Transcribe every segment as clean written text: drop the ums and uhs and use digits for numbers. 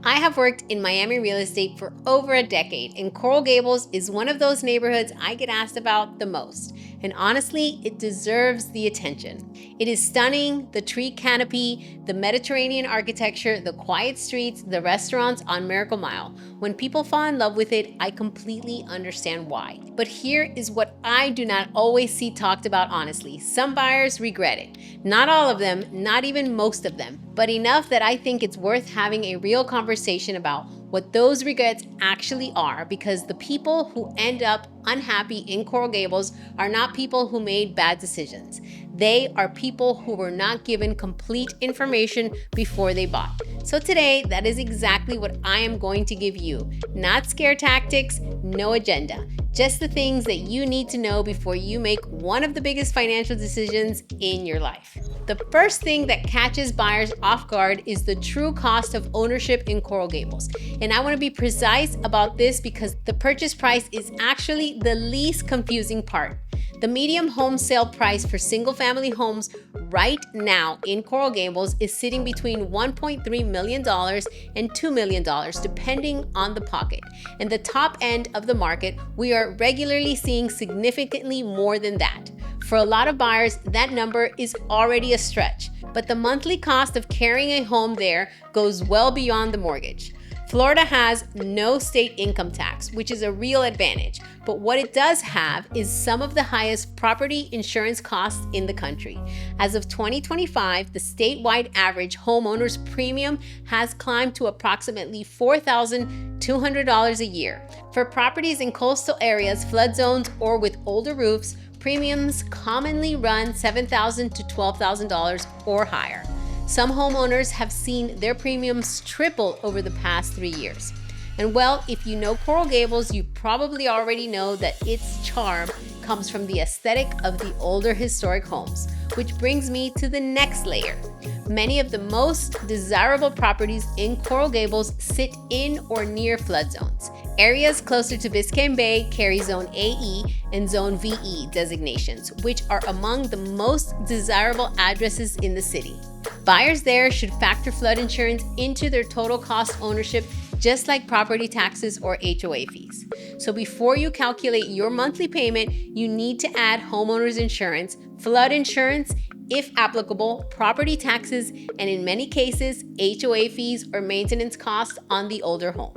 I have worked in Miami real estate for over a decade, and Coral Gables is one of those neighborhoods I get asked about the most. And honestly, it deserves the attention. It is stunning, the tree canopy, the Mediterranean architecture, the quiet streets, the restaurants on Miracle Mile. When people fall in love with it, I completely understand why. But here is what I do not always see talked about honestly. Some buyers regret it. Not all of them, not even most of them, but enough that I think it's worth having a real conversation about what those regrets actually are, because the people who end up unhappy in Coral Gables are not people who made bad decisions. They are people who were not given complete information before they bought. So today, that is exactly what I am going to give you. Not scare tactics, no agenda. Just the things that you need to know before you make one of the biggest financial decisions in your life. The first thing that catches buyers off guard is the true cost of ownership in Coral Gables. And I want to be precise about this because the purchase price is actually the least confusing part. The median home sale price for single-family homes right now in Coral Gables is sitting between $1.3 million and $2 million, depending on the pocket. In the top end of the market, we are regularly seeing significantly more than that. For a lot of buyers, that number is already a stretch, but the monthly cost of carrying a home there goes well beyond the mortgage. Florida has no state income tax, which is a real advantage, but what it does have is some of the highest property insurance costs in the country. As of 2025, the statewide average homeowner's premium has climbed to approximately $4,200 a year. For properties in coastal areas, flood zones, or with older roofs, premiums commonly run $7,000 to $12,000 or higher. Some homeowners have seen their premiums triple over the past 3 years. And well, if you know Coral Gables, you probably already know that its charm comes from the aesthetic of the older historic homes, which brings me to the next layer. Many of the most desirable properties in Coral Gables sit in or near flood zones. Areas closer to Biscayne Bay carry Zone AE and Zone VE designations, which are among the most desirable addresses in the city. Buyers there should factor flood insurance into their total cost ownership, just like property taxes or HOA fees. So before you calculate your monthly payment, you need to add homeowners insurance, flood insurance, if applicable, property taxes, and in many cases, HOA fees or maintenance costs on the older home.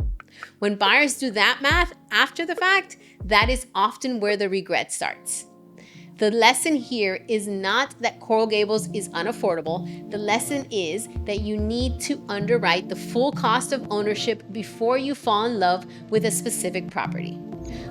When buyers do that math after the fact, that is often where the regret starts. The lesson here is not that Coral Gables is unaffordable. The lesson is that you need to underwrite the full cost of ownership before you fall in love with a specific property.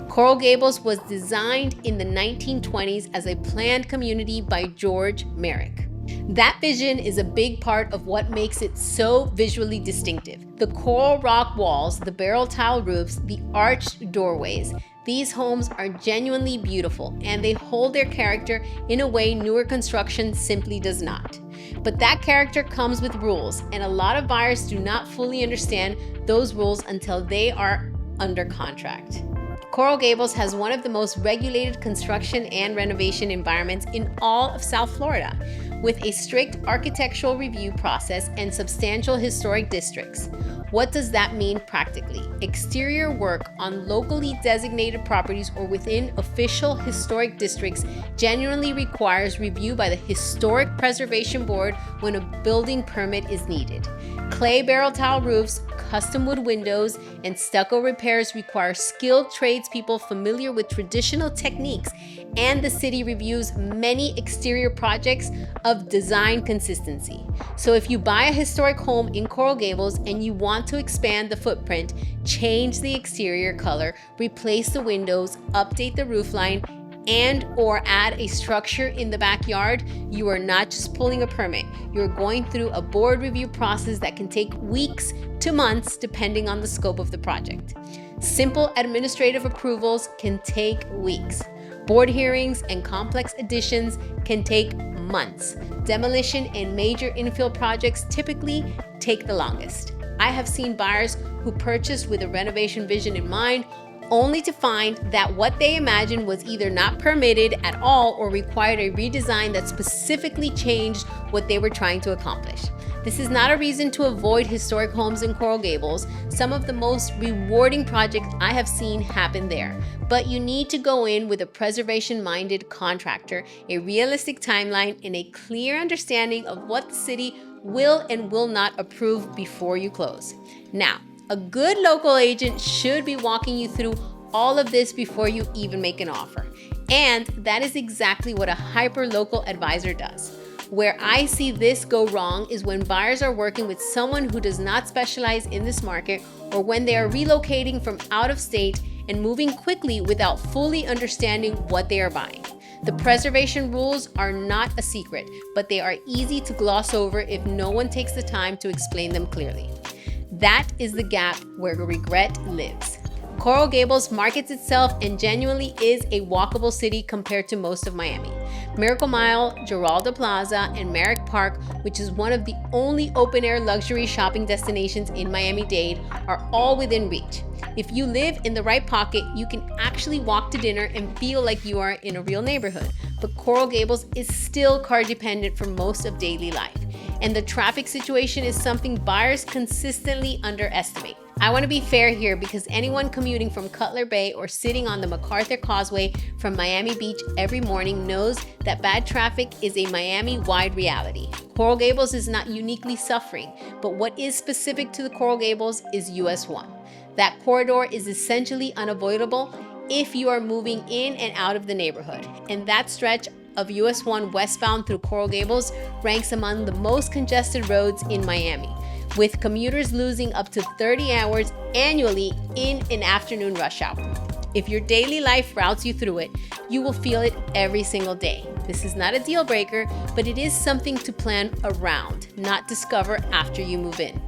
Coral Gables was designed in the 1920s as a planned community by George Merrick. That vision is a big part of what makes it so visually distinctive. The coral rock walls, the barrel tile roofs, the arched doorways. These homes are genuinely beautiful, and they hold their character in a way newer construction simply does not. But that character comes with rules, and a lot of buyers do not fully understand those rules until they are under contract. Coral Gables has one of the most regulated construction and renovation environments in all of South Florida, with a strict architectural review process and substantial historic districts. What does that mean practically? Exterior work on locally designated properties or within official historic districts generally requires review by the Historic Preservation Board when a building permit is needed. Clay barrel tile roofs, custom wood windows, and stucco repairs require skilled tradespeople familiar with traditional techniques, and the city reviews many exterior projects of design consistency. So if you buy a historic home in Coral Gables and you want to expand the footprint, change the exterior color, replace the windows, update the roofline, and or add a structure in the backyard, you are not just pulling a permit. You're going through a board review process that can take weeks to months depending on the scope of the project. Simple administrative approvals can take weeks. Board hearings and complex additions can take months. Demolition and major infill projects typically take the longest. I have seen buyers who purchased with a renovation vision in mind, only to find that what they imagined was either not permitted at all or required a redesign that specifically changed what they were trying to accomplish. This is not a reason to avoid historic homes in Coral Gables. Some of the most rewarding projects I have seen happen there. But you need to go in with a preservation-minded contractor, a realistic timeline, and a clear understanding of what the city will and will not approve before you close. Now, a good local agent should be walking you through all of this before you even make an offer. And that is exactly what a hyper-local advisor does. Where I see this go wrong is when buyers are working with someone who does not specialize in this market, or when they are relocating from out of state and moving quickly without fully understanding what they are buying. The preservation rules are not a secret, but they are easy to gloss over if no one takes the time to explain them clearly. That is the gap where regret lives. Coral Gables markets itself and genuinely is a walkable city compared to most of Miami. Miracle Mile, Giralda Plaza, and Merrick Park, which is one of the only open-air luxury shopping destinations in Miami-Dade, are all within reach. If you live in the right pocket, you can actually walk to dinner and feel like you are in a real neighborhood. But Coral Gables is still car dependent for most of daily life. And the traffic situation is something buyers consistently underestimate. I want to be fair here because anyone commuting from Cutler Bay or sitting on the MacArthur Causeway from Miami Beach every morning knows that bad traffic is a Miami-wide reality. Coral Gables is not uniquely suffering, but what is specific to the Coral Gables is US 1. That corridor is essentially unavoidable if you are moving in and out of the neighborhood, and that stretch of US 1 westbound through Coral Gables ranks among the most congested roads in Miami, with commuters losing up to 30 hours annually in an afternoon rush hour. If your daily life routes you through it, you will feel it every single day. This is not a deal breaker, but it is something to plan around, not discover after you move in.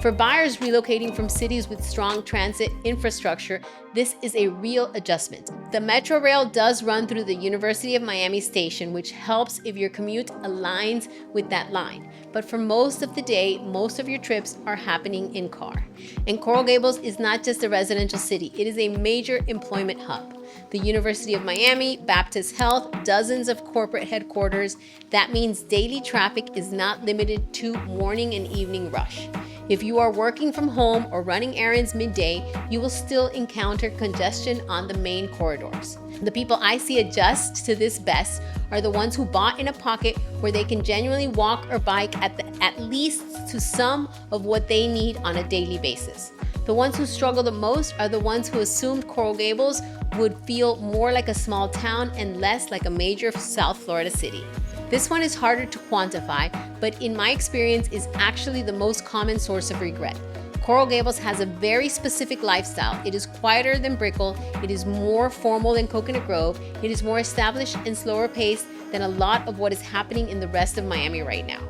For buyers relocating from cities with strong transit infrastructure, this is a real adjustment. The Metro Rail does run through the University of Miami station, which helps if your commute aligns with that line. But for most of the day, most of your trips are happening in car. And Coral Gables is not just a residential city, it is a major employment hub. The University of Miami, Baptist Health, dozens of corporate headquarters. That means daily traffic is not limited to morning and evening rush. If you are working from home or running errands midday, you will still encounter congestion on the main corridors. The people I see adjust to this best are the ones who bought in a pocket where they can genuinely walk or bike at least to some of what they need on a daily basis. The ones who struggle the most are the ones who assumed Coral Gables would feel more like a small town and less like a major South Florida city. This one is harder to quantify, but in my experience is actually the most common source of regret. Coral Gables has a very specific lifestyle. It is quieter than Brickell, it is more formal than Coconut Grove, it is more established and slower paced than a lot of what is happening in the rest of Miami right now.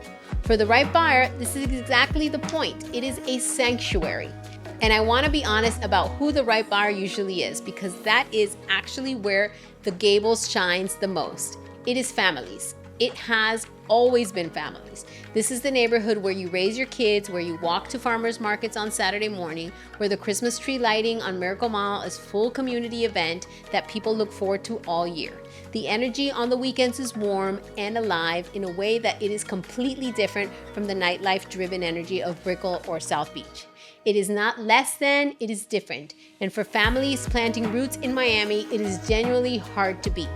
For the right buyer, this is exactly the point. It is a sanctuary. And I want to be honest about who the right buyer usually is, because that is actually where the Gables shines the most. It is families. It has always been families. This is the neighborhood where you raise your kids, where you walk to farmers markets on Saturday morning, where the Christmas tree lighting on Miracle Mile is a full community event that people look forward to all year. The energy on the weekends is warm and alive in a way that it is completely different from the nightlife-driven energy of Brickell or South Beach. It is not less than, it is different. And for families planting roots in Miami, it is genuinely hard to beat.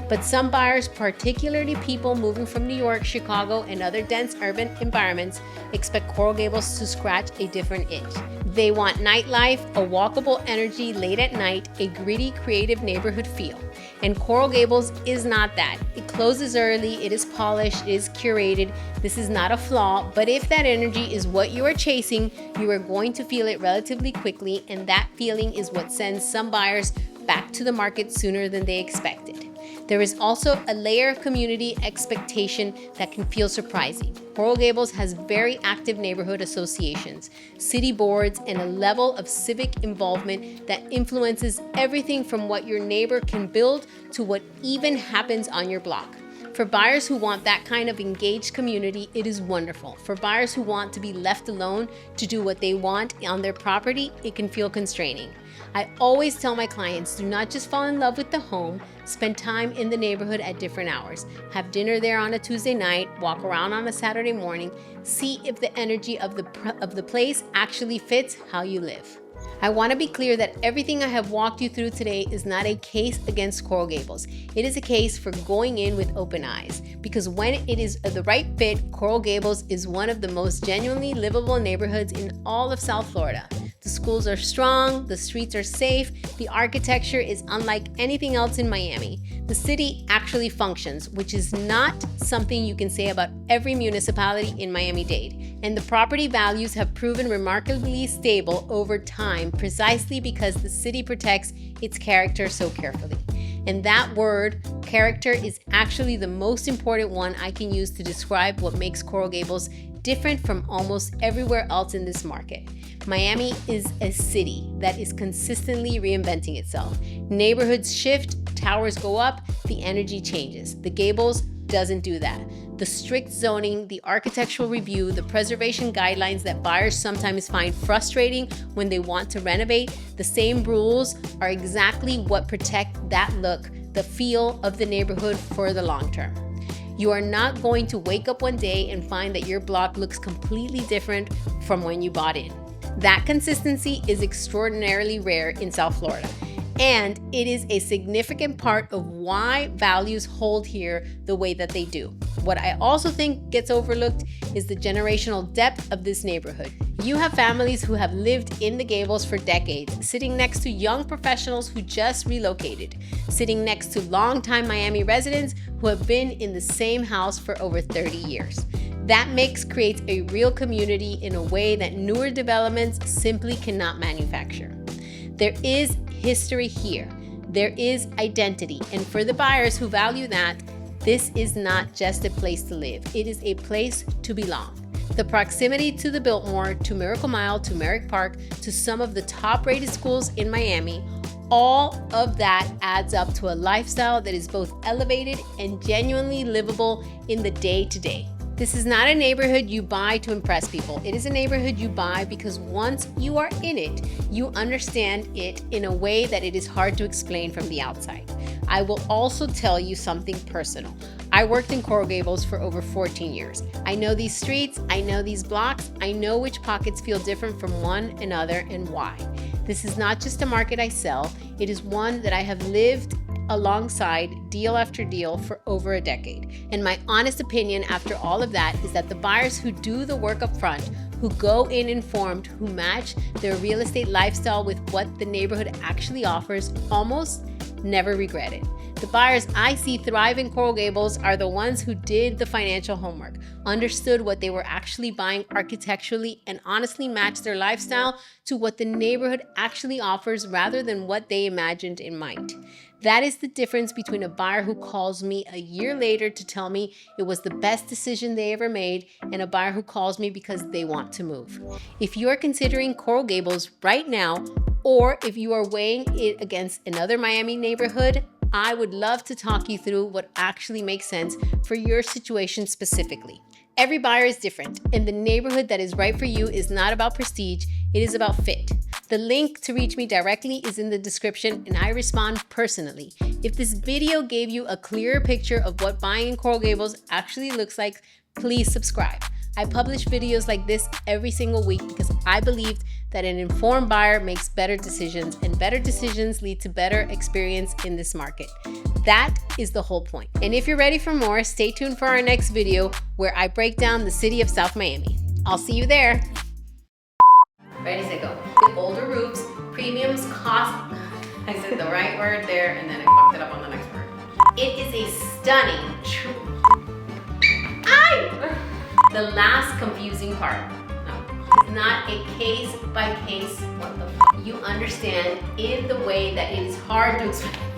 But some buyers, particularly people moving from New York, Chicago, and other dense urban environments, expect Coral Gables to scratch a different itch. They want nightlife, a walkable energy late at night, a gritty, creative neighborhood feel. And Coral Gables is not that. It closes early, it is polished, it is curated. This is not a flaw, but if that energy is what you are chasing, you are going to feel it relatively quickly, and that feeling is what sends some buyers back to the market sooner than they expected. There is also a layer of community expectation that can feel surprising. Coral Gables has very active neighborhood associations, city boards, and a level of civic involvement that influences everything from what your neighbor can build to what even happens on your block. For buyers who want that kind of engaged community, it is wonderful. For buyers who want to be left alone to do what they want on their property, it can feel constraining. I always tell my clients, do not just fall in love with the home, spend time in the neighborhood at different hours. Have dinner there on a Tuesday night, walk around on a Saturday morning, see if the energy of the place actually fits how you live. I want to be clear that everything I have walked you through today is not a case against Coral Gables. It is a case for going in with open eyes, because when it is the right fit, Coral Gables is one of the most genuinely livable neighborhoods in all of South Florida. The schools are strong, the streets are safe, the architecture is unlike anything else in Miami. The city actually functions, which is not something you can say about every municipality in Miami-Dade. And the property values have proven remarkably stable over time precisely because the city protects its character so carefully. And that word, character, is actually the most important one I can use to describe what makes Coral Gables different from almost everywhere else in this market. Miami is a city that is consistently reinventing itself. Neighborhoods shift, towers go up, the energy changes. The Gables doesn't do that. The strict zoning, the architectural review, the preservation guidelines that buyers sometimes find frustrating when they want to renovate, the same rules are exactly what protect that look, the feel of the neighborhood for the long term. You are not going to wake up one day and find that your block looks completely different from when you bought in. That consistency is extraordinarily rare in South Florida, and it is a significant part of why values hold here the way that they do. What I also think gets overlooked is the generational depth of this neighborhood. You have families who have lived in the Gables for decades, sitting next to young professionals who just relocated, sitting next to longtime Miami residents who have been in the same house for over 30 years. That mix creates a real community in a way that newer developments simply cannot manufacture. There is history here. There is identity. And for the buyers who value that, this is not just a place to live. It is a place to belong. The proximity to the Biltmore, to Miracle Mile, to Merrick Park, to some of the top-rated schools in Miami, all of that adds up to a lifestyle that is both elevated and genuinely livable in the day-to-day. This is not a neighborhood you buy to impress people. It is a neighborhood you buy because once you are in it, you understand it in a way that it is hard to explain from the outside. I will also tell you something personal. I worked in Coral Gables for over 14 years. I know these streets, I know these blocks, I know which pockets feel different from one another and why. This is not just a market I sell, it is one that I have lived alongside deal after deal for over a decade. And my honest opinion after all of that is that the buyers who do the work up front, who go in informed, who match their real estate lifestyle with what the neighborhood actually offers, almost never regret it. The buyers I see thrive in Coral Gables are the ones who did the financial homework, understood what they were actually buying architecturally, and honestly matched their lifestyle to what the neighborhood actually offers rather than what they imagined it might. That is the difference between a buyer who calls me a year later to tell me it was the best decision they ever made and a buyer who calls me because they want to move. If you are considering Coral Gables right now, or if you are weighing it against another Miami neighborhood, I would love to talk you through what actually makes sense for your situation specifically. Every buyer is different, and the neighborhood that is right for you is not about prestige, it is about fit. The link to reach me directly is in the description, and I respond personally. If this video gave you a clearer picture of what buying in Coral Gables actually looks like, please subscribe. I publish videos like this every single week because I believed that an informed buyer makes better decisions, and better decisions lead to better experience in this market. That is the whole point. And if you're ready for more, stay tuned for our next video where I break down the city of South Miami. I'll see you there. Ready, set, go. The older roofs, premiums cost, I said the right word there and then I fucked it up on the next word. It is a stunning, the last confusing part. No, it's not a case by case, what the f. You understand in the way that it is hard to explain.